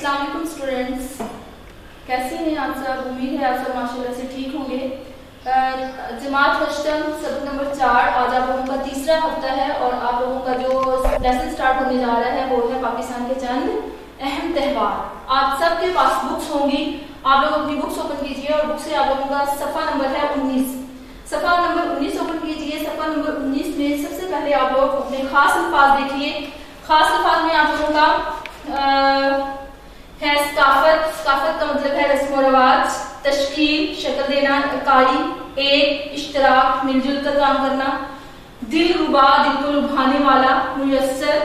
अस्सलाम वालेकुम स्टूडेंट्स, कैसे हैं आप सब। उम्मीद है आप सब माशाल्लाह से ठीक होंगे। जमात अष्टम सबक नंबर 4 आज आप लोगों का तीसरा हफ्ता है और आप लोगों का जो लेसन स्टार्ट होने जा रहा है वो है पाकिस्तान के चंद अहम त्यौहार। आप सबके पास बुक्स होंगी, आप लोग अपनी बुक्स ओपन कीजिए और बुक से आप लोगों का सफ़ा नंबर है 19, सफ़ा नंबर 19 ओपन कीजिए। सफ़ा नंबर 19 में सबसे पहले आप लोग अपने खास अल्फाज देखिए। खास अल्फाज में आप लोगों का है सकाफत का मतलब है रस्म और रवाज, तश्कील शक्ल देना, इकाई, एक, इश्तराक मिलजुल कर काम करना, दिल रुबा दिल को लुभाने वाला, मुयस्सर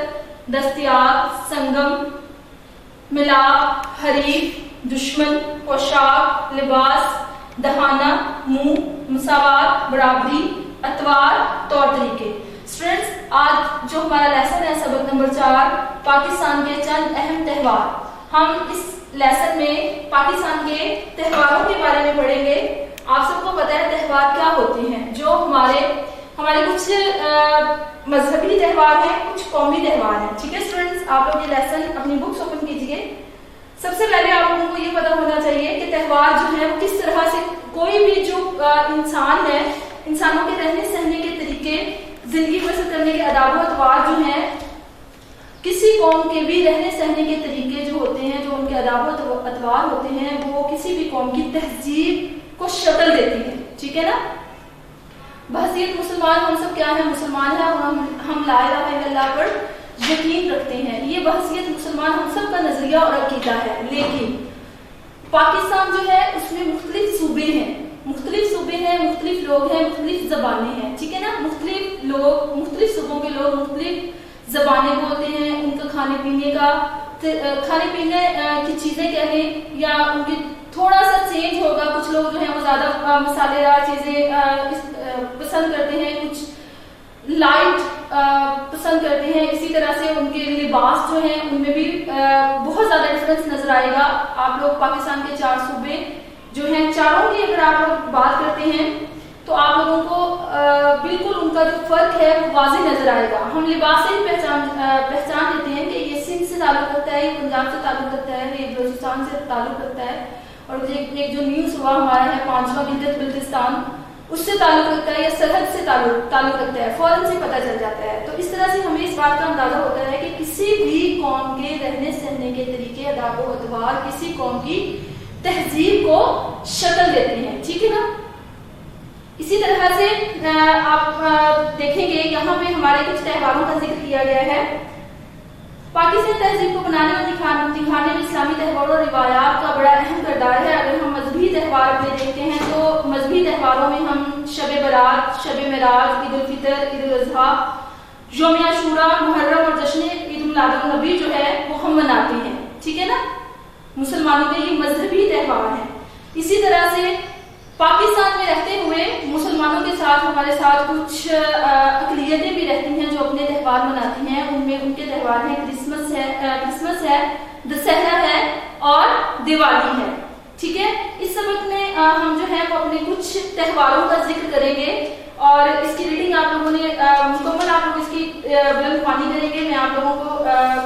दस्तयाब, संगम, मिलाप, हरीफ, दुश्मन, पोशाक, लिबास, दहाना, मुंह, मुसावात, बराबरी, अतवार, तौर तरीके। स्टूडेंट्स, आज जो हमारा लेसन है सबक नंबर 4 पाकिस्तान के चंद अहम त्यौहार, हम इस लेसन में पाकिस्तान के त्योहारों के बारे में पढ़ेंगे। आप सबको पता है त्यौहार क्या होते हैं। जो हमारे कुछ मजहबी त्यौहार हैं, कुछ कौमी त्यौहार हैं। ठीक है स्टूडेंट्स, आप लोग ये लेसन अपनी बुक्स ओपन कीजिए। सबसे पहले आप लोगों को ये पता होना चाहिए कि त्यौहार जो है वो किस तरह से कोई भी जो इंसान है, इंसानों के रहने सहने के तरीके, जिंदगी बसर करने के आदाब व अतवार जो है, किसी कौम के भी रहने सहने के तरीके जो होते हैं, जो उनके आदाब व अतवार होते हैं, वो किसी भी कौम की तहजीब को शक्ल देती है। ठीक है ना। बहसीयत मुसलमान हम सब क्या है, मुसलमान है और हम ला इलाहा इल्लल्लाह पर यकीन रखते हैं। ये बहसीयत मुसलमान हम सब का नजरिया और अकीदा है। लेकिन पाकिस्तान जो है उसमें मुख्तलिफ सूबे हैं, मुख्तलिफ लोग हैं, मुख्तलिफ जबानें हैं। ठीक है ना। मुख्तलिफ लोग, मुख्तलिफ सूबों के लोग मुख्तलिफ जबानें बोलते हैं। उनका खाने पीने की चीजें कहें या उनकी थोड़ा सा चेंज होगा। कुछ लोग जो है वो ज्यादा मसालेदार चीजें पसंद करते हैं, कुछ लाइट पसंद करते हैं। इसी तरह से उनके लिबास जो है उनमें भी बहुत ज्यादा डिफरेंस नजर आएगा। आप लोग पाकिस्तान के 4 सूबे जो हैं, चारों की अगर आप लोग बात करते हैं तो आप लोगों को बिल्कुल उनका जो फर्क है वो वाज़ेह नजर आएगा। हम लिबास से ही पहचान लेते हैं कि ये सिंध से ताल्लुक रखता है, ये पंजाब से ताल्लुक रखता है, ये बलूचिस्तान से ताल्लुक रखता है, और एक जो न्यू सूबा हमारा है 5वां गिलगित-बल्तिस्तान, उससे ताल्लुक रखता है या सरहद से ताल्लुक रखता है। फौरन से पता चल जाता है। तो इस तरह से हमें इस बात का अंदाजा होता है कि किसी भी कौम के रहने सहने के तरीके, आदाब व अतवार किसी कौम की तहजीब को शक्ल देते हैं। ठीक है ना। इसी तरह से आप देखेंगे यहाँ पे हमारे कुछ त्योहारों का जिक्र किया गया है। पाकिस्तान तहजीब को बनाने और दिखाने में इस्लामी त्योहारों और रिवायात का बड़ा अहम किरदार है। अगर हम मजहबी त्यौहार अपने देखते हैं तो मजहबी त्योहारों में हम शब बरात, शब मेराज, ईद उल फितर, ईद उल अज़हा, यौम आशूरा, मुहर्रम और जश्न ईद मिलादुन नबी जो है वो हम मनाते हैं। ठीक है ना। मुसलमानों के ये मजहबी त्यौहार हैं। इसी तरह से पाकिस्तान में रहते हुए मुसलमानों के साथ हमारे साथ कुछ अक़लियतें भी रहती हैं जो अपने त्यौहार मनाती हैं। उनमें उनके त्यौहार हैं क्रिसमस है, दशहरा है और दिवाली है। ठीक है। इस सबक में हम जो है वो अपने कुछ त्योहारों का जिक्र करेंगे और इसकी रीडिंग आप लोगों ने मुकम्मल आप लोग इसकी बुलंदख्वानी करेंगे। मैं आप लोगों को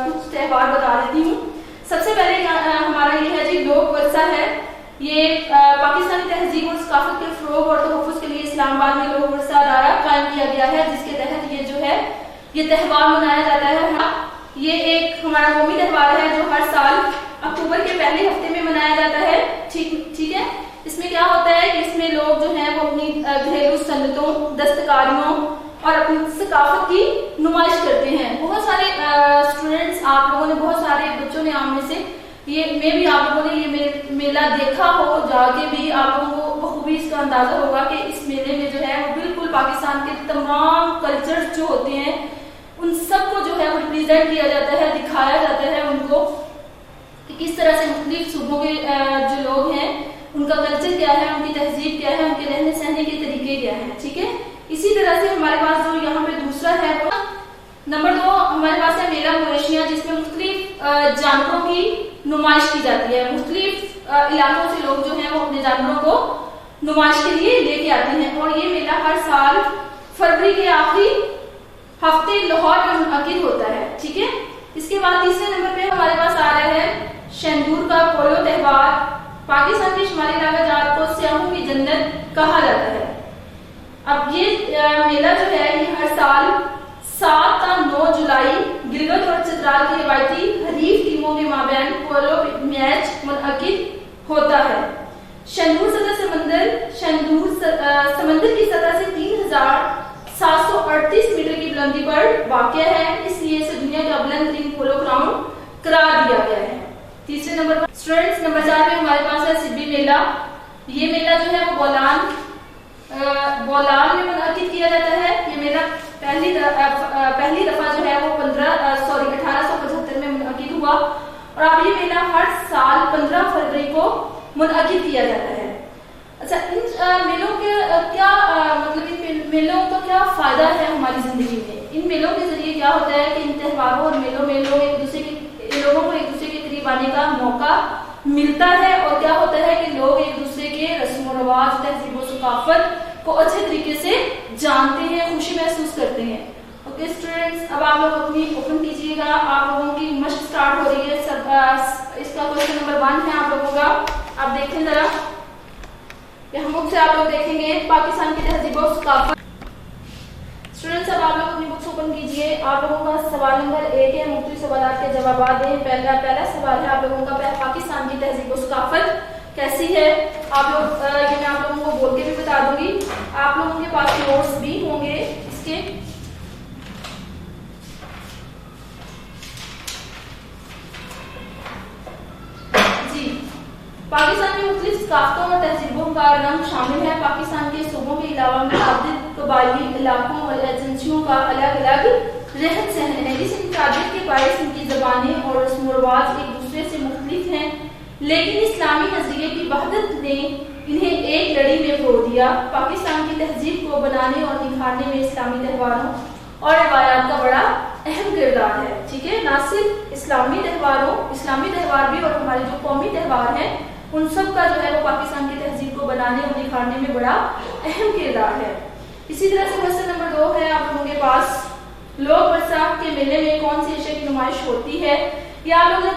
कुछ त्यौहार बता देती हूँ। सबसे पहले हमारा ये है जी लोक वर्षा है। ये पाकिस्तानी तहजीब और सकाफत के फ़रोग़ और तहफ़्फ़ुज़ के लिए इस्लामाबाद में लोक वर्षा अदारा कायम किया गया है, जिसके तहत ये जो है ये त्यौहार मनाया जाता है। ये एक हमारा कौमी त्यौहार है जो हर साल अक्टूबर के पहले हफ्ते में मनाया जाता है। ठीक है। इसमें क्या होता है कि इसमें लोग जो है वो अपनी घरेलू सन्नतों, दस्तकारियों और अपनी सकाफत की नुमाइश करते हैं। बहुत सारे स्टूडेंट्स, आप लोगों ने, बहुत सारे बच्चों ने आम में से मैं भी आप लोगों ने ये मेला देखा हो, जाके भी आप लोगों को बखूबी इसका अंदाजा होगा कि इस मेले में जो है वो बिल्कुल पाकिस्तान के तमाम कल्चर्स जो होते हैं उन सबको जो है वो रिप्रेजेंट किया जाता है, दिखाया जाता है उनको कि किस तरह से मुख्तलिफ सूबों के जो लोग हैं उनका कल्चर क्या है, उनकी तहजीब क्या है, उनके रहने सहने के तरीके क्या है। ठीक है। इसी तरह से हमारे पास जो यहाँ पे दूसरा है वो नंबर 2 हमारे पास है मेला मवेशियाँ, जिसमें मुख्तलिफ जानवरों की नुमाइश की जाती है। मुख्तलिफ इलाकों से लोग जो हैं वो अपने जानवरों को नुमाइश के लिए लेके आते हैं और ये मेला हर साल फरवरी के आखिरी हफ्ते लाहौर में मुनअकिद होता है। ठीक है। इसके बाद तीसरे नंबर पे हमारे पास आ रहा है शेंदूर का पोलो त्यौहार, पाकिस्तान के शुमाली इलाकाजात को सियाहों की जन्नत कहा जाता है। अब ये मेला जो है ये हर साल 7 और 9 जुलाई गिलगित और चित्राल की रिवायती हरीफ टीमों के माबैन पोलो मैच मुनअकिद होता है। शेंदूर समंदर की सतह से 3738 मीटर की बुलंदी पर वाक़या है, इसलिए इसे दुनिया का बुलंद तरीन पोलो ग्राउंड करार दिया गया है। तीसरे नंबर पर स्टूडेंट्स नंबर 4 पे हमारे पास है सिब्बी मेला। ये मेला जो है वो बोलान में मुनअकिद किया जाता है। ये मेला पहली दफा जो है वो 1875 में मुनअकिद हुआ और अब ये मेला हर साल 15 फरवरी को मुनअकिद किया जाता है। अच्छा, इन मेलों के क्या मतलब इन मेलों का क्या फायदा है हमारी जिंदगी में? इन मेलों के जरिए क्या होता है कि इन त्योहारों और मेलों में लोगों को एक दूसरे के करीब आने का मौका मिलता है और क्या होता है कि लोग एक दूसरे के रस्म और रिवाज, तहजीब और सकाफत को अच्छे तरीके से जानते हैं, खुशी महसूस करते हैं। ओके स्टूडेंट्स, अब आप लोग अपनी ओपन कीजिएगा। आप लोगों की मशक स्टार्ट हो रही है। इसका क्वेश्चन नंबर 1 है आप लोगों का। आप देखें जरा, हम बुक से आप लोग देखेंगे पाकिस्तान की तहजीब और सकाफत। स्टूडेंट्स, अब आप लोग अपनी बुक्स ओपन कीजिए। आप लोगों का सवाल नंबर 1 है, मुख्तलिफ सवाल के जवाब दें। पहला सवाल है आप लोगों का पाकिस्तान की तहजीब और सकाफत कैसी है। आप लोग ये मैं आप लोगों को बोल के भी बता दूंगी। आप लोगों के पास नोट्स भी होंगे इसके। जी, पाकिस्तान में मुख्तलिफ सकाफतों और तहजीबों का रंग शामिल है। पाकिस्तान के सूबों के अलावा मुतअद्दिद कबायली इलाकों और एजेंसियों का अलग अलग रहन सहन है। इस इंफरादियत के बायस इनकी ज़बानें और रस्म व रिवाज एक दूसरे से मुख्तलिफ हैं, लेकिन इस्लामी नजरिए की वहदत ने इन्हें एक लड़ी में परोड़ दिया। पाकिस्तान की तहजीब को बनाने और निखारने में इस्लामी त्योहारों और रिवायात का बड़ा अहम किरदार है। ठीक है, ना सिर्फ इस्लामी त्यौहार भी और हमारे जो कौमी त्यौहार हैं उन सब का जो है वो पाकिस्तान की तहजीब को बनाने और निखारने में बड़ा अहम किरदार है। इसी तरह से क्वेश्चन नंबर 2 है आप लोगों के पास, लोग बरसात के मेले में कौन सी अशिया की नुमाइश होती है। या आप लोग जब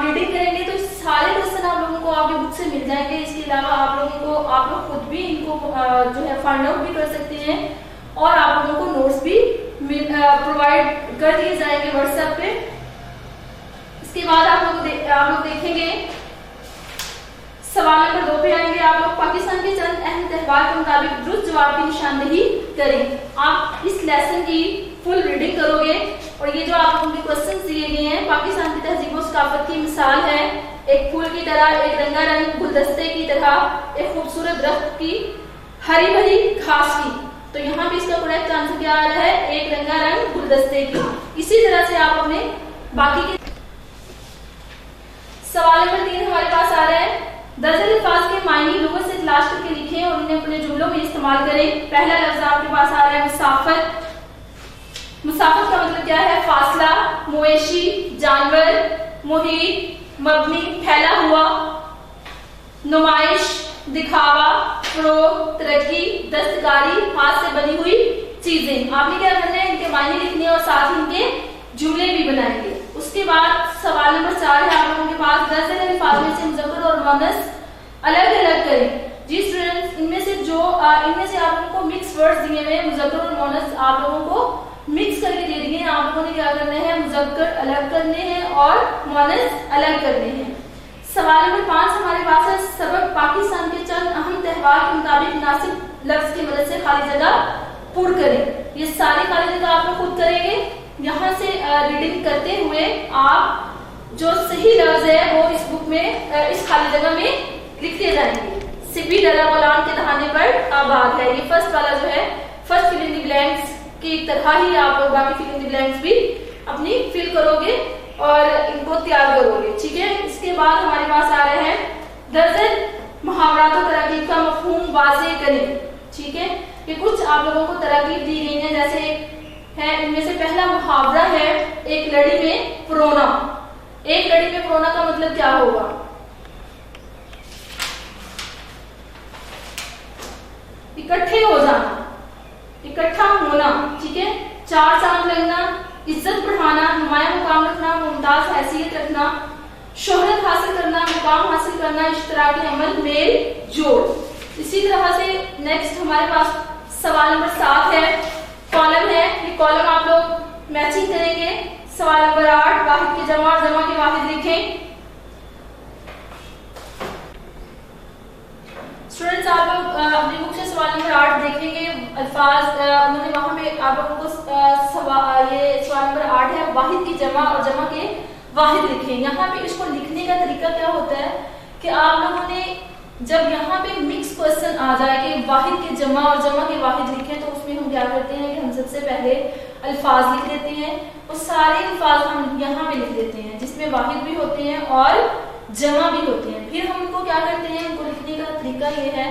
रीडिंग करेंगे तो सारे क्वेश्चन आप लोगों को आपकी बुक से मिल जाएंगे। इसके अलावा आप लोग खुद भी इनको जो है फाइंड आउट भी कर सकते हैं और आप लोगों को नोट्स भी प्रोवाइड कर दिए जाएंगे व्हाट्सएप पे। इसके बाद आप लोग देखेंगे सवाल नंबर 2 पे आएंगे। आप लोग पाकिस्तान के चंद अहम त्यौहार के मुताबिक दुरुस्त जवाब की निशानदेही करें। आप इस लेसन की फुल रीडिंग करोगे और ये जो आप लोगों के क्वेश्चंस दिए गए हैं पाकिस्तान की तहजीब और सकाफत की मिसाल है एक फूल की तरह, एक रंगारंग गुलदस्ते की तरह, एक खूबसूरत दरख्त की हरी भरी घास की। तो यहाँ पे इसका करेक्ट आंसर क्या आ रहा है, एक रंगारंग गुलदस्ते की। इसी तरह से आप अपने बाकी के सवाल नंबर 3 हमारे पास आ रहा है, दरअसल अल्फाज के मायने लुगत से तलाश करके लिखें और उन्हें अपने जुमलों में इस्तेमाल करें। पहला लफ्ज आपके पास आ रहा है मुसाफत। मुसाफत का मतलब क्या है, फासला, मवेशी, जानवर, मुहीत, मबनी, फैला हुआ, नुमाइश, दिखावा, फरोग, तरक्की, दस्तकारी, हाथ से बनी हुई चीजें। आपने क्या करना है, इनके मायने लिखने और साथ ही इनके जुमले भी बनाएंगे। उसके बाद सवाल नंबर 4 है आप लोगों के पास, दरअसल अल्फाज में से मुज़क्कर और मुअन्नस अलग अलग करें। जी स्टूडेंट्स, इनमें से आप लोगों को मिक्स वर्ड्स दिए हुए हैं, मुज़क्कर और मुअन्नस आप लोगों को मिक्स करके दे दिए हैं। आप लोगों ने क्या करना है, मुज़क्कर अलग करने हैं और मुअन्नस अलग करने हैं। सवाल नंबर 5 हमारे पास है, सबक पाकिस्तान के चंद अहम त्यौहार के मुताबिक मुनासिब लफ्ज की मदद से खाली जगह पूर्ण करें। ये सारी खाली जगह आप लोग खुद करेंगे। यहाँ से रीडिंग करते हुए आप जो सही लफ्ज है वो इस बुक में इस खाली जगह में लिखते जाएंगे। सिब्बी डरा बोलान के दहाने पर आबाद है, ये फर्स्ट वाला जो है, first fill in the blanks की तरह ही आप लोग बाकी फिल इन द ब्लैंक्स भी अपनी फिल करोगे और इनको तैयार करोगे। ठीक है, इसके बाद हमारे पास आ रहे हैं, दरअसल मुहावरात और तरकीब का मफहूम वाज़ेह करें। ठीक है, ये कुछ आप लोगों को तरकीब दी गई है, जैसे है इनमें से पहला मुहावरा है, एक लड़ी में परोना। एक लड़ी में परोना का मतलब क्या होगा, इकट्ठे हो जाना, इकट्ठा होना। ठीक है, चार चांद लगना, इज्जत बढ़ाना, नुमाया मुकाम रखना, मुमताज हैसियत रखना, शोहरत हासिल करना, मुकाम हासिल करना, इश्तराकी अमल, मेल जोड़। इसी तरह से नेक्स्ट हमारे पास सवाल नंबर 7 है, कॉलम है। ये कॉलम आप लोग मैचिंग करेंगे। सवाल नंबर 8, वाहिद की जमा और जमा के वाहिद लिखें। स्टूडेंट्स आप लोग अपनी बुक से सवाल नंबर 8 देखेंगे। अल्फाज उन्होंने वहां पे आप लोगों को ये सवाल नंबर 8 है, वाहिद की जमा और जमा के वाहिद लिखें। यहाँ पे इसको लिखने का तरीका क्या होता है कि आप लोगों ने जब यहाँ पे मिक्स क्वेश्चन आ जाए कि वाहिद के जमा और जमा के वाहिद लिखें, तो उसमें हम क्या करते हैं कि हम सबसे पहले अल्फाज लिख देते हैं। वो सारे अल्फाज हम यहाँ पे लिख देते हैं जिसमें वाहिद भी होते हैं और जमा भी होते हैं। फिर हम उनको क्या करते हैं, उनको लिखने का तरीका ये है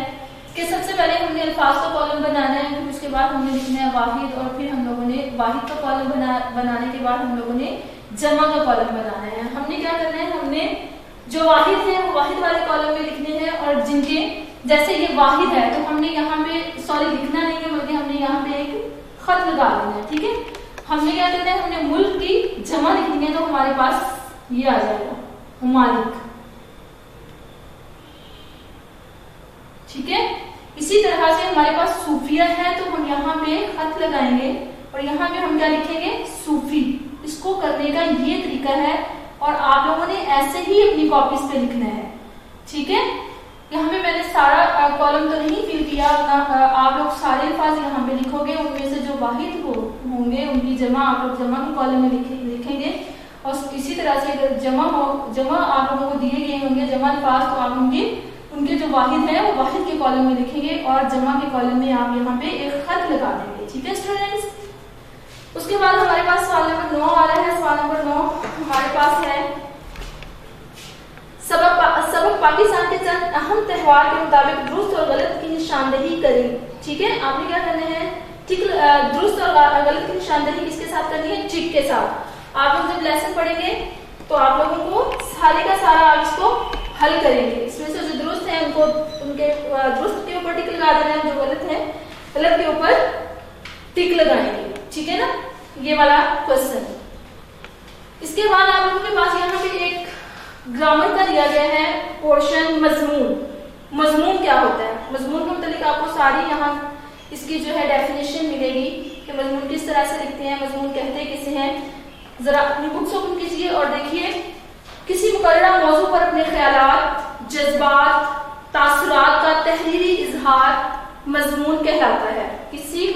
कि सबसे पहले हमने अल्फाज का कॉलम बनाना है, फिर उसके बाद हमने लिखना है वाहिद, और फिर हम लोगों ने वाहिद का कॉलम बनाने के बाद हम लोगों ने जमा का कॉलम बनाना है। हमने क्या करना है, हमने जो वाहिद है वो वाहिद वाले कॉलम में लिखने हैं, और जिनके जैसे ये वाहिद है तो हमने यहाँ पे लिखना नहीं है, बल्कि हमने यहाँ पे एक खत लगा देना है। ठीक है, हमने क्या करना है, हमने मुल्क की जमा लिखनी है, तो हमारे पास ये आ जाएगा ममालिक। ठीक है, इसी तरह से हमारे पास सूफिया है, तो हम यहाँ पे खत लगाएंगे और यहाँ पे हम क्या लिखेंगे, सूफी। इसको करने का ये तरीका है, और आप लोगों ने ऐसे ही अपनी कॉपीज पे लिखना है। ठीक है, यहाँ पे मैंने सारा कॉलम तो नहीं फिल किया, आप लोग सारे अल्फाज यहाँ पे लिखोगे, उनमें से जो वाहिद होंगे उनकी जमा आप लोग जमा के कॉलम में लिखेंगे। और इसी तरह से अगर जमा आप लोगों को दिए गए होंगे जमा अल्फाज, तो आप उनके जो वाहिद है वो वाहिद के कॉलम में लिखेंगे, और जमा के कॉलम में आप यहाँ पे एक खत लगा देंगे। ठीक है स्टूडेंट्स, उसके बाद हमारे पास सवाल नंबर 9 आ रहा है। सवाल नंबर 9 हमारे पास है, सबक पाकिस्तान के चंद अहम त्योहार के मुताबिक दुरुस्त और गलत की निशानदेही करें। ठीक है, आपने क्या करना है, ठीक दुरुस्त और गलत की निशानदेही किसके साथ करनी है, टिक के साथ। आप लोग जब लेसन पढ़ेंगे तो आप लोगों को सारे का सारा आप इसको हल करेंगे। इसमें से जो दुरुस्त है उनको उनके दुरुस्त के ऊपर टिक लगा देना है, जो गलत है गलत के ऊपर टिक लगाएंगे। ठीक है ना, ये वाला क्वेश्चन। इसके बाद आप लोगों के पास यहाँ पे एक ग्रामर का दिया गया है पोर्शन, मजमून। मजमून क्या होता है, मजमून के मुताबिक आपको सारी यहाँ इसकी जो है डेफिनेशन मिलेगी कि मजमून किस तरह से लिखते हैं, मजमून कहते किसे हैं। जरा अपनी बुक्स ओपन कीजिए और देखिए, किसी मुकर्ररा मौजू पर अपने ख्यालात, जज्बात, तासुरात का तहरीरी इजहार मजमून कहलाता है। किसी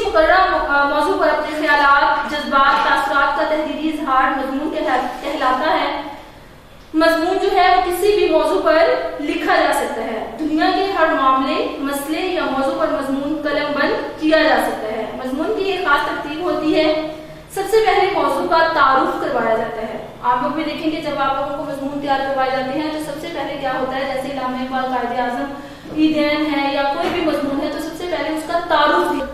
मुकर्ररा मौजू पर अपने ख्यालात, जज्बात, तासुरात का तहरीरी इजहार मजमून कहलाता है। मजमून जो है वो किसी भी मौजू पर लिखा जा सकता है। दुनिया के हर मामले, मसले या मौजू पर मजमून कलमबंद किया जा सकता है। मजमून की एक खास तरतीब होती है। सबसे पहले मौजू का तारुफ करवाया जाता है। आप लोग भी देखेंगे जब आप लोगों को मजमून तैयार करवाए जाते हैं तो सबसे पहले क्या होता है, जैसे इल्लामा इकबाल, कायदे आज़म, ईदैन है या कोई भी मजमून है, तो सबसे पहले उसका तारुफ,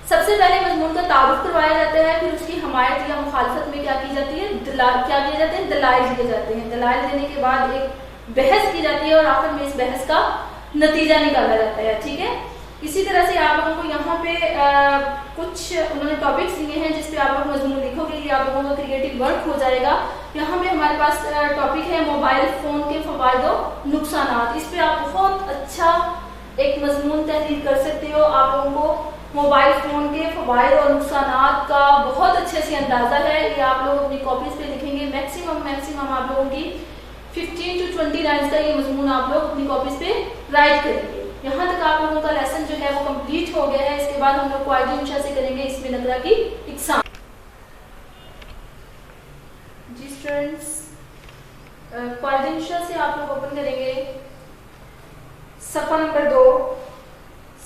सबसे पहले मजमून का तारुफ करवाया जाता है। फिर उसकी हमायत या मुखालफत में क्या की जाती है, क्या किए जाते हैं, दलाइल दिए जाते हैं। दलाइल देने के बाद एक बहस की जाती है और आखिर में इस बहस का नतीजा निकाला जाता है। ठीक है, इसी तरह से आप लोगों को यहाँ पे कुछ उन्होंने टॉपिक्स दिए हैं जिसपे आप लोग मजमून लिखोगे, ये आप लोगों का क्रिएटिव वर्क हो जाएगा। यहाँ पे हमारे पास टॉपिक है मोबाइल फोन के फवायद और नुकसानात। इस पे आप बहुत अच्छा एक मजमून तहरीर कर सकते हो। आप लोगों को मोबाइल फोन के फवायद और नुकसानात का बहुत अच्छे से अंदाजा है। ये आप लोग अपनी कॉपीज पे लिखेंगे। मैक्सिमम आप लोगों की 15 to 20 लाइन्स का ये मजमून आप लोग अपनी कॉपीज पे राइट करेंगे। यहाँ तक आप लोगों का लेसन जो है वो कंप्लीट हो गया है। इसके बाद हम लोग क्वाइद इंशा से करेंगे इसमें नकरा की एग्जाम। जी स्टूडेंट्स, क्वाइद इंशा से आप लोग ओपन करेंगे सफा नंबर 2।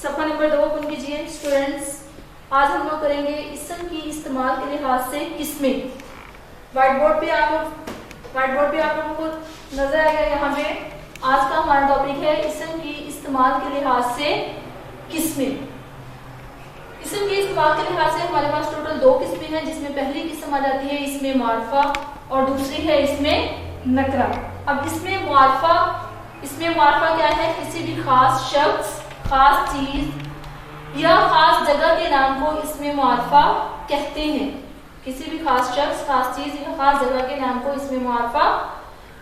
सफा नंबर 2 ओपन कीजिए। स्टूडेंट्स, आज हम लोग करेंगे इसम की इस्तेमाल के लिहाज से किस्में। व्हाइट बोर्ड पे आप लोगों को नजर आएगा। यहाँ पे आज का हमारा टॉपिक है इसम की इस्तेमाल के लिहाज से किस्में। इसम के इस्तेमाल के लिहाज से हमारे पास टोटल 2 किस्में हैं, जिसमें पहली किस्म आ जाती है इसमें मारफा और दूसरी है इसमें नकरा। अब इसमें मारफा क्या है, किसी भी खास शख्स, खास चीज या खास जगह के नाम को इसमें मारफा कहते हैं। किसी भी खास शख्स, खास चीज या खास जगह के नाम को इसमें मुआरफा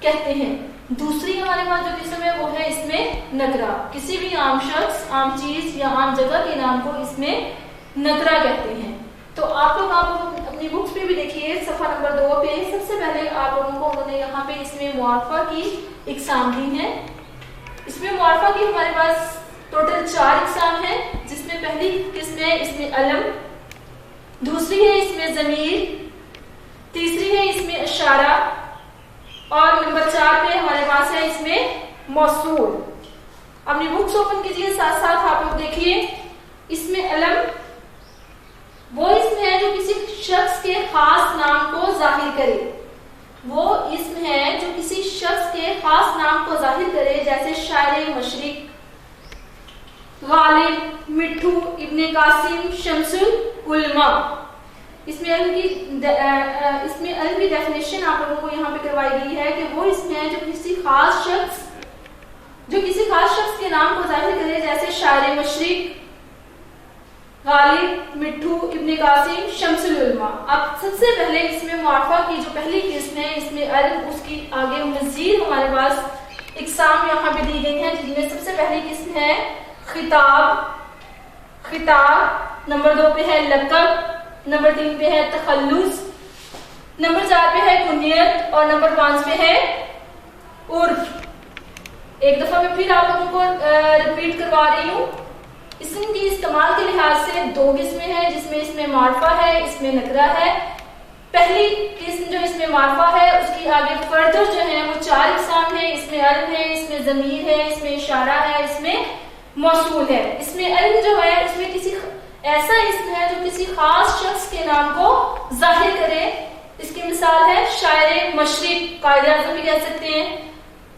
कहते हैं। दूसरी हमारे पास जो किस्म है वो है इसमें नकरा। किसी भी आम शख्स, आम चीज या आम जगह के नाम को इसमें नकरा कहते हैं। तो आप लोग अपनी बुक्स पे भी देखिए सफा नंबर 2 पे सबसे पहले आप लोगों को उन्होंने यहाँ पे इसमें मुआरफा की इकसाम दी है। इसमें मुआरफा की हमारे पास टोटल 4 इकसाम है, जिसमें पहली किस्म है इसमें अलम, दूसरी है इसमें जमीर, तीसरी है इसमें इशारा और नंबर 4 पे हमारे पास है इसमें मौसूल। अपनी बुक्स ओपन कीजिए, साथ साथ आप लोग देखिए। इसमें अलम वो इसम है जो किसी शख्स के खास नाम को जाहिर करे। वो इसम है जो किसी शख्स के खास नाम को जाहिर करे, जैसे शायर मशरिक, गालिब, मिट्ठू, इब्ने कासिम, शमसुल उलमा। इसमें अलम की डेफिनेशन आप लोगों को यहाँ पे करवाई गई है कि वो इसमें है जो किसी खास शख्स के नाम को जाहिर करे, जैसे शायर मशरिक, गालिब, मिट्ठू, इब्ने कासिम, शमसुल उलमा। अब सबसे पहले इसमें मुआरफा की जो पहली किस्म है इसमें अलम, उसकी आगे मजीद हमारे पास इकसाम यहाँ पे दी गई है, जिनमें सबसे पहली किस्म है खिताब। नंबर 2 पे है लक़ब, नंबर 3 पे है तखल्लुस, नंबर 4 पे है कुनियत और नंबर 5 पे है उर्फ। एक दफा मैं फिर आप लोगों को रिपीट करवा रही हूँ। इसम की इस्तेमाल के लिहाज से 2 किस्में हैं, जिसमें इसमें मारफा है, इसमें नकरा है। पहली किस्म जो इसमें मारफा है उसकी आगे फर्दर जो है वो 4 इकसाम है। इसमें अलम है, इसमें जमीर है, इसमें इशारा है, इसमें मौसूल है। इसमें अलम जो है इसमें किसी ऐसा इसम है जो किसी खास शख्स के नाम को जाहिर करे। इसकी मिसाल है शायर मशरिक, कायदे आज़म भी कह सकते हैं।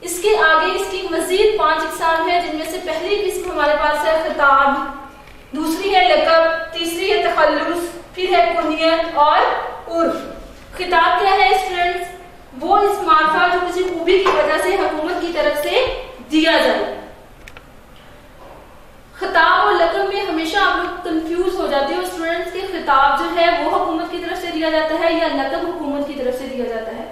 इसके आगे इसकी मजीद 5 इकसाम है, जिनमें से पहली किस्म हमारे पास है खिताब, दूसरी है लक़ब, तीसरी है तखल्लुस, फिर है कुनियत और उर्फ। खिताब क्या है स्टूडेंट्स? वो इस मारफा जो किसी खूबी की वजह से हुकूमत की तरफ से दिया जाए। खिताब और लक़ब में हमेशा आप लोग कंफ्यूज हो जाते हो स्टूडेंट्स के खिताब जो है वो हुकूमत की तरफ से दिया जाता है या लक़ब हुकूमत की तरफ से दिया जाता है।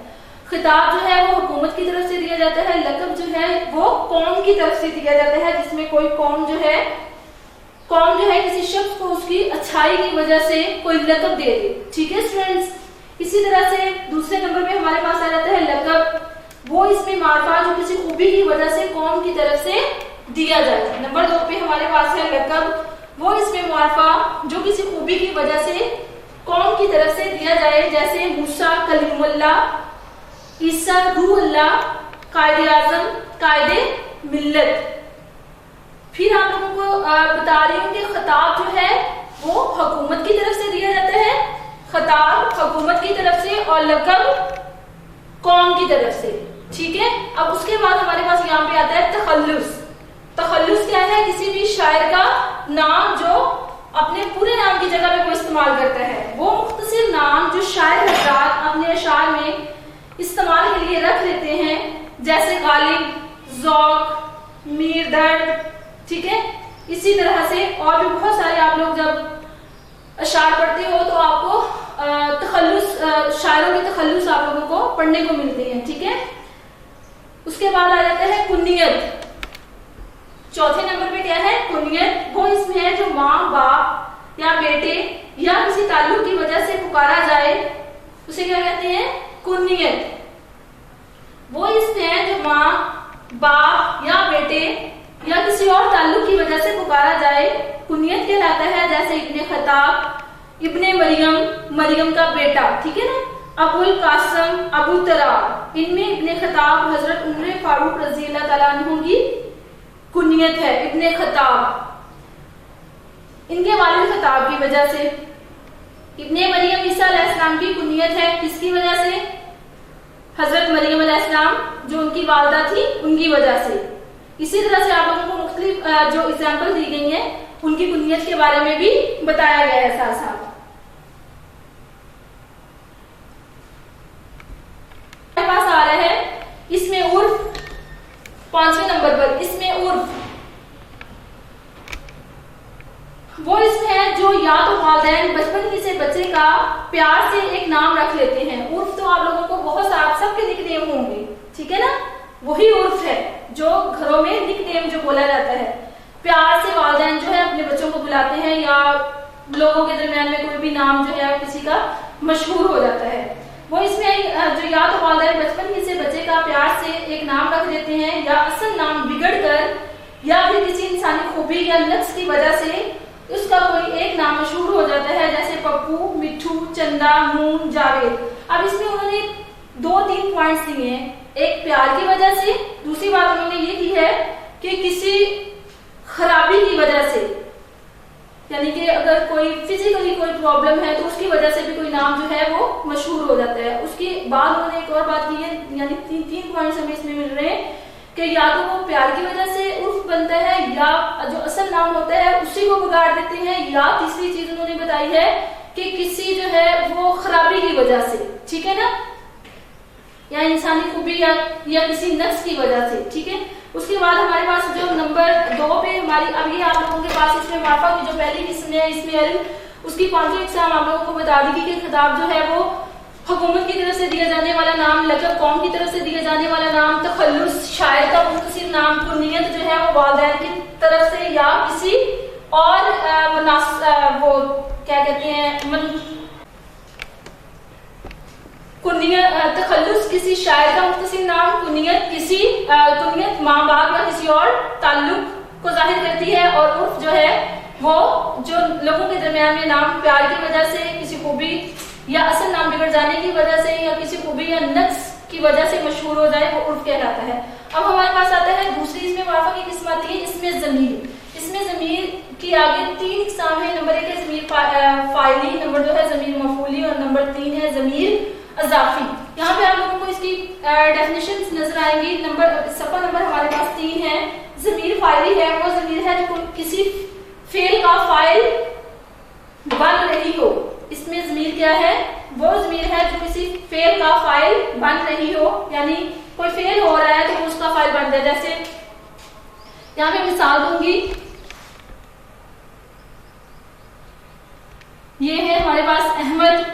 खिताब जो है वो हुकूमत की तरफ से दिया जाता है, लक़ब जो है वो कौम की तरफ से दिया जाता है, जिसमें कोई कौम जो है किसी शख्स को उसकी अच्छाई की वजह से कोई लक़ब दे दे। ठीक है स्टूडेंट्स। इसी तरह से दूसरे नंबर पे हमारे पास आ जाता है लक़ब, वो इसमें मारफा जो किसी खूबी की वजह से कौम की तरफ से दिया जाए। नंबर 2 पे हमारे पास है लक़ब, वो इसमें मारफा जो किसी खूबी की वजह से कौम की तरफ से दिया जाए, जैसे मूसा कलीमुल्लाह, ईसा रूहुल्लाह, कायदे आज़म, कायदे मिल्लत। फिर आप लोगों को बता रही हूँ कि खिताब जो है वो हुकूमत की तरफ से दिया जाता है, खिताब हुकूमत की तरफ से और लक़ब कौम की तरफ से। ठीक है। अब उसके बाद हमारे पास यहाँ पे आता है तखल्लुस। तखल्लुस क्या है? किसी भी शायर का नाम जो अपने पूरे नाम की जगह पे वो इस्तेमाल करता है। वो मुख्तसर नाम जो शायर हज़रात अपने अशार में इस्तेमाल के लिए रख लेते हैं, जैसे गालिब, ज़ौक़, मीर दर्द। ठीक है। इसी तरह से और भी बहुत सारे आप लोग जब अशार पढ़ते हो तो आपको तखल्लुस, शायरों के तखल्लुस आप लोगों को पढ़ने को मिलते हैं। ठीक है। उसके बाद आ जाता है कुनियत। चौथे नंबर पे क्या है? कुनियत। वो इसमें है जो माँ, बाप या बेटे या किसी ताल्लुक की वजह से पुकारा जाए, उसे क्या कहते हैं? कुनियत। वो इसमें है जो माँ, बाप या बेटे या किसी और ताल्लुक की वजह से पुकारा जाए, कुनियत कहलाता है। जैसे इब्ने खताब, इब्ने मरियम, मरियम का बेटा। ठीक है ना। अबुल कासम, अबू तरार, इनमें इब्ने खताब हजरत उमर फारूक रज़ी अल्लाह तआला अन्हु की कुनियत है। इब्ने खताब इनके वालिद खताब की वजह से। इब्ने मरियम ईसा अलैहिस्सलाम की कुनियत है, किसकी वजह से? हजरत मरियम अलैहिस्सलाम जो उनकी वालदा थी उनकी वजह से। इसी तरह से आप लोगों को मुख्तलिफ जो एग्जाम्पल दी गई हैं उनकी कुनियत के बारे में भी बताया गया है साथ साथ। हमारे पास आ रहा है इसमें उर्फ। 5वें नंबर पर इसमें उर्फ वो इसमें है जो या तो वालिदैन बचपन ही से बच्चे का प्यार से एक नाम रख लेते हैं। उर्फ तो आप लोगों को बहुत आप सबके निकनेम होंगे, ठीक है ना, वही उर्फ है जो घरों में निकनेम जो बोला जाता है। प्यार से वालिदैन जो है अपने बच्चों को बुलाते हैं, या लोगों के दरमियान में कोई भी नाम जो है किसी का मशहूर हो जाता है। वो इसमें जो या तो वालिदैन बचपन ही से बच्चे का प्यार से एक नाम रख देते हैं, या असल नाम बिगड़ कर या फिर किसी इंसानी खूबी या नक्स की वजह से उसका कोई एक नाम मशहूर हो जाता है, जैसे पप्पू, मिट्ठू, चंदा, मून, जावेद। अब इसमें उन्होंने 2-3 पॉइंट्स दिए हैं। एक प्यार की वजह से, दूसरी बात उन्होंने ये की है कि किसी खराबी की वजह से, यानी कि अगर कोई फिजिकली कोई प्रॉब्लम है तो उसकी वजह से भी कोई नाम जो है वो मशहूर हो जाता है। उसके बाद उन्होंने एक और बात की है, यानी 3 पॉइंट्स हमें इसमें मिल रहे हैं कि या तो वो प्यार की वजह से उर्फ बनता है, या जो असल नाम होता है उसी को बिगाड़ देते हैं, या तीसरी चीज उन्होंने बताई है कि किसी जो है वो खराबी की वजह से, ठीक है ना, या इंसानी खूबी या किसी नक्स की वजह से, ठीक है। उसके बाद हमारे पास जो नंबर 2 पे हमारी, अभी आप लोगों के पास इसमें वाफा की जो पहली किस्म है इसमें उसकी 5वीं एग्जाम आप लोगों को बता दी कि खिताब जो है वो हुकूमत की तरफ से दिया जाने वाला नाम, लक़ब कौम की तरफ से दिया जाने वाला नाम, तखल्लुस शायर का मुख्तसर नाम, कुनियत जो है वो वालिदैन की तरफ से या किसी और वो क्या कहते हैं तखल्लुस किसी शायर का मुख्तसर नाम, कुनियत माँ बाप या किसी और ताल्लुक को जाहिर करती है, और उर्फ जो है वो जो लोगों के दरमियान में नाम प्यार की वजह से, किसी खूबी या असल नाम बिगड़ जाने की वजह से, या किसी खूबी या नक्स की वजह से मशहूर हो जाए, वो उर्फ कहलाता है। अब हमारे पास आता है दूसरी इसमें वाफा की किस्म आती है, इसमें ज़मीर। इसमें ज़मीर की आगे 3 इकसाम है। नंबर 1 है ज़मीर फाइली, नंबर 2 है ज़मीर मफूली, और नंबर 3 है ज़मीर अज़ाफ़ी। यहाँ पे आप लोगों को इसकी डेफिनेशंस नजर आएंगी। सफ़ा नंबर हमारे पास 3 है। ज़मीर फाइली है, वो ज़मीर है जो किसी फेल का फाइल बन रही हो। इसमें ज़मीर क्या है? वो ज़मीर है जो किसी फेल का फाइल बन रही हो, यानी कोई फेल हो रहा है तो उसका फाइल बन जाए। जैसे यहाँ पे मिसाल दूंगी, ये है हमारे पास अहमद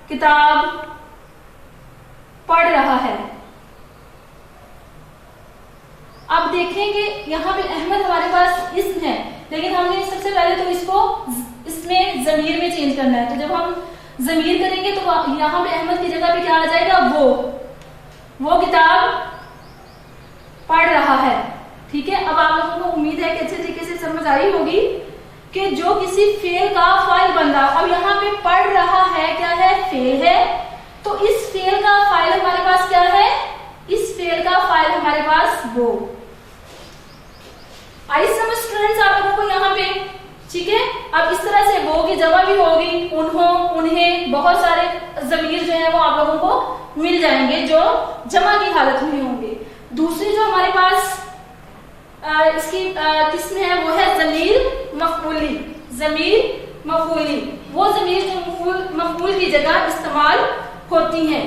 किताब पढ़ रहा है। अब देखेंगे यहाँ पे अहमद हमारे पास इस्म है, लेकिन हमने सबसे पहले तो इसको इसमें ज़मीर में चेंज करना है। तो जब हम ज़मीर करेंगे तो यहाँ पे अहमद की जगह पे क्या आ जाएगा? वो किताब पढ़ रहा है। ठीक है, अब आप लोगों को उम्मीद है कि अच्छे तरीके से समझ आई होगी कि जो किसी फेल का फाइल बन रहा। अब यहाँ पे पढ़ रहा है क्या है? फेल है। तो इस फेल का फाइल हमारे पास क्या है? इस फेल का फाइल हमारे पास वो। आई समझ स्टूडेंट्स आप लोगों को यहाँ पे? ठीक है, अब इस तरह से वो की जमा भी होगी, उन्हों, उन्हें, बहुत सारे ज़मीर जो है वो आप लोगों को मिल जाएंगे जो जमा की हालत में होंगे। दूसरी जो हमारे पास इसकी किस्म है वो है ज़मीर मफ़ऊली। ज़मीर मफ़ऊली वो ज़मीर जो मफ़ऊल की जगह इस्तेमाल होती हैं।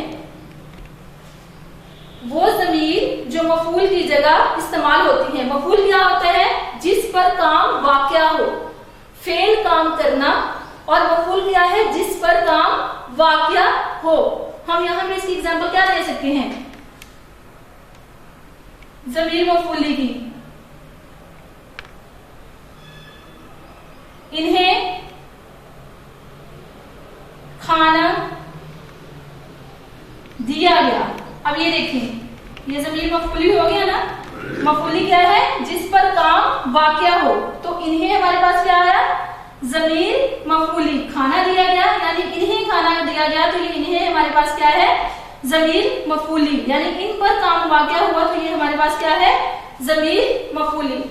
वो ज़मीर जो मफ़ऊल की जगह इस्तेमाल होती है। मफ़ऊल क्या होता है? जिस पर काम वाक़या हो, फेल काम करना। और मफ़ऊल क्या है? जिस पर काम वाक़या हो। हम यहाँ पे इसकी एग्जांपल क्या दे सकते हैं ज़मीर मफ़ऊली की? इन्हें खाना दिया गया। अब ये देखें, ये ज़मीर मफ़ऊली हो गया ना। मफ़ऊली क्या है? जिस पर काम वाक़या हो। तो इन्हें हमारे पास क्या आया? ज़मीर मफ़ऊली। खाना दिया गया यानी इन्हें खाना दिया गया, तो ये इन्हें हमारे पास क्या है? ज़मीर मफ़ऊली, यानी इन पर काम वाक़या हुआ, तो ये हमारे पास क्या है? ज़मीर मफ़ऊली।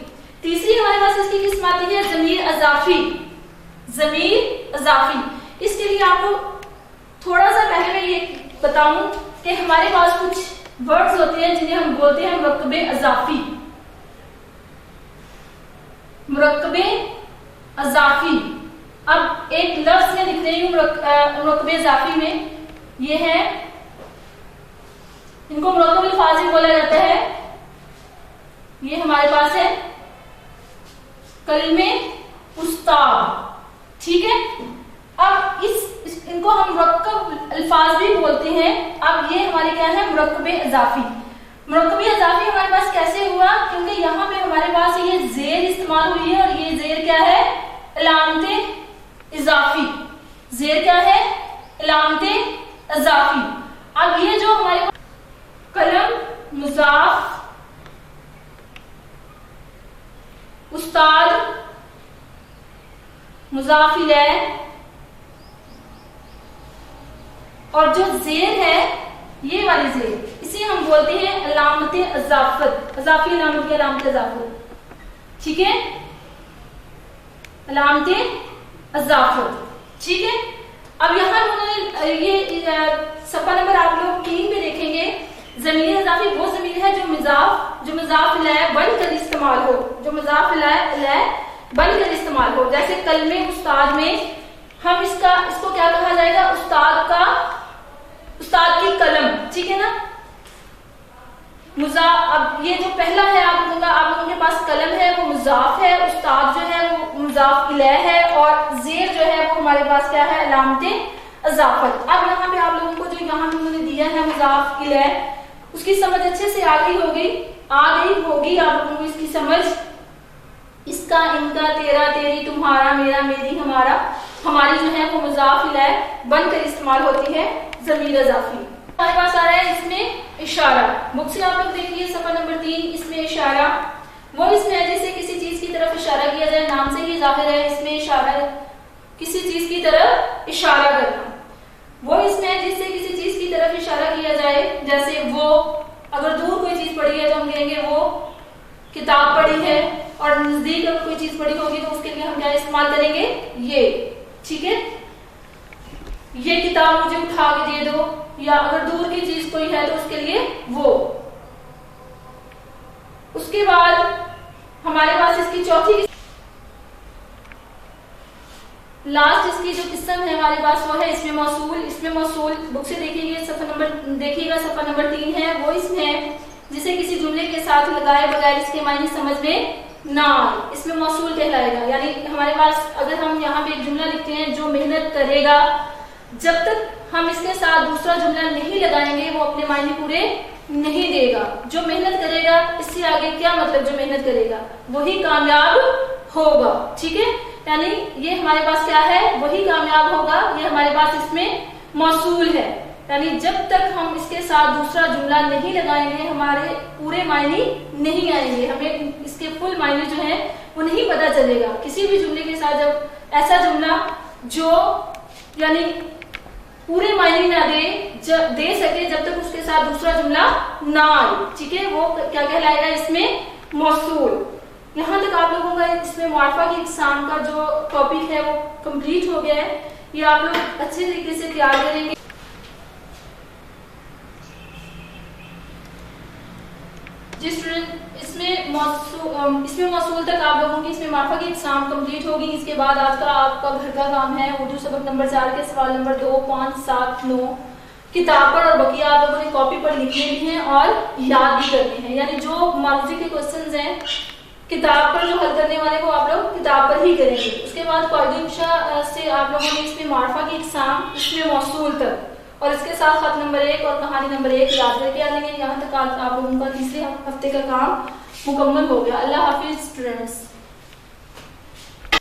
तीसरी हमारे पास इसकी किस्म आती है ज़मीर अज़ाफ़ी। ज़मीर अज़ाफ़ी, इसके लिए आपको थोड़ा सा पहले मैं ये बताऊं कि हमारे पास कुछ वर्ड्स होते हैं जिन्हें हम बोलते हैं मुरक्कबे अज़ाफ़ी। मुरक्कबे अज़ाफ़ी। अब एक लफ्ज में लिख रही हूँ मुरक्कबे अज़ाफ़ी में, ये है, इनको मुरक्कब अल्फाज़ ही बोला जाता है। ये हमारे पास है कलमे उस्ताद। ठीक है। अब इनको हम मुरक्कब अल्फाज भी बोलते हैं। अब ये हमारे क्या है, मुरक्कब इजाफी। मुरक्कब इजाफी हमारे पास कैसे हुआ, क्योंकि यहाँ पे हमारे पास ये जेर इस्तेमाल हुई है और ये जेर क्या है, अलामत इजाफी। जेर क्या है, अलामत इजाफी। अब ये जो हमारे कलम, मुजाफ, उस्ताद, मुजाफ इलैह और जो जेर है ये वाली जेर, इसे हम बोलते हैं अलामत इजाफत। इजाफी अलामत की अलामत इजाफत, ठीक है, अलामत इजाफत, ठीक है। अब यहाँ उन्होंने ये सफा नंबर आप लोग 3 पे देखेंगे, ज़मीर इजाफी वो ज़मीर है जो मुज़ाफ इलैह बनकर इस्तेमाल हो, जो मुज़ाफ इलैह बनकर इस्तेमाल हो। जैसे कलमे उस्ताद में हम इसको क्या कहा जाएगा, उस्ताद की कलम, ठीक है ना। अब ये जो पहला है आप लोगों के पास कलम है वो मुजाफ है, उस्ताद जो है वो मुजाफ इलैह है और जेर जो है वो हमारे पास क्या है, अलामत इजाफत। अब यहाँ पे आप लोगों को जो यहाँ पे उन्होंने दिया है मुजाफ इलैह, उसकी समझ अच्छे से आ गई होगी आप लोगों को इसकी समझ। इसका, इनका, तेरा, तेरी, तुम्हारा, मेरा, मेरी, हमारा, हमारी जो है वो मुजाफ इलैह बनकर इस्तेमाल होती है ज़मीर इजाफी। हमारे पास आ रहा है इसमें इशारा। बुक से आप लोग देखिए सफा नंबर 3, इसमें इशारा वो इसमें है जैसे किसी चीज की तरफ इशारा किया जाए, नाम से ही जाहिर है इसमें इशारा, किसी चीज की तरफ इशारा करना। वो इसमें है जिससे किसी चीज की तरफ इशारा किया जाए, जैसे वो, अगर दूर कोई चीज पड़ी है तो हम कहेंगे वो किताब पड़ी है, और नजदीक अगर कोई चीज पड़ी होगी तो उसके लिए हम क्या इस्तेमाल करेंगे, ये, ठीक है, ये किताब मुझे उठा के दे दो, या अगर दूर की चीज कोई है तो उसके लिए वो। उसके बाद हमारे पास इसकी चौथी लास्ट इसकी जो किस्म है हमारे पास वो है इसमें मौसूल। इसमें मौसूल बुक से देखिएगा सफा नंबर 3 है, वो इसमें है जिसे किसी जुमले के साथ लगाए बगैर इसके मायने समझ में ना आए, इसमें मौसूल कहलाएगा। यानी हमारे पास अगर हम यहाँ पे एक जुमला लिखते हैं, जो मेहनत करेगा, जब तक हम इसके साथ दूसरा जुमला नहीं लगाएंगे वो अपने मायने पूरे नहीं देगा। जो मेहनत करेगा, इससे आगे क्या मतलब, जो मेहनत करेगा वही कामयाब होगा, ठीक है। यानी ये हमारे पास क्या है, वही कामयाब होगा, ये हमारे पास इसमें मौसूल है। यानी जब तक हम इसके साथ दूसरा जुमला नहीं लगाएंगे हमारे पूरे मायने नहीं आएंगे, हमें इसके फुल मायने जो है वो नहीं पता चलेगा। किसी भी जुमले के साथ जब ऐसा जुमला जो यानी पूरे मायने ना दे सके, जब तक उसके साथ दूसरा जुमला ना आए, ठीक है, वो क्या कहलाएगा, इसमें मौसूल। यहाँ तक आप लोगों का इसमें मुआरफा की इकसाम का जो टॉपिक है वो कंप्लीट हो गया है। ये आप लोग अच्छे तरीके से तैयार करेंगे। जिस स्टूडेंट इसमें मौसूल तक आप लोगों की इसमें मुआरफा की इकसाम कंप्लीट होगी, इसके बाद आज का आपका घर का काम है उर्दू सबक नंबर 4 के सवाल नंबर 2, 5, 7, 9 किताब पर और बकिया आप लोगों ने कॉपी पर लिखने भी हैं और याद भी करने हैं। यानी जो मार्जी के क्वेश्चंस हैं किताब पर जो हल करने वाले वो आप लोग किताब पर ही करेंगे। उसके बाद कायदे से आप लोगों ने इसमें मुआरफा की इकसाम, इसमें मौसूल तक और इसके साथ खत नंबर 1 और कहानी नंबर 1 याद करके आ जाएंगे। यहाँ तक आप लोगों का तीसरे हफ्ते का काम मुकम्मल हो गया। अल्लाह हाफिज स्टूडेंट्स।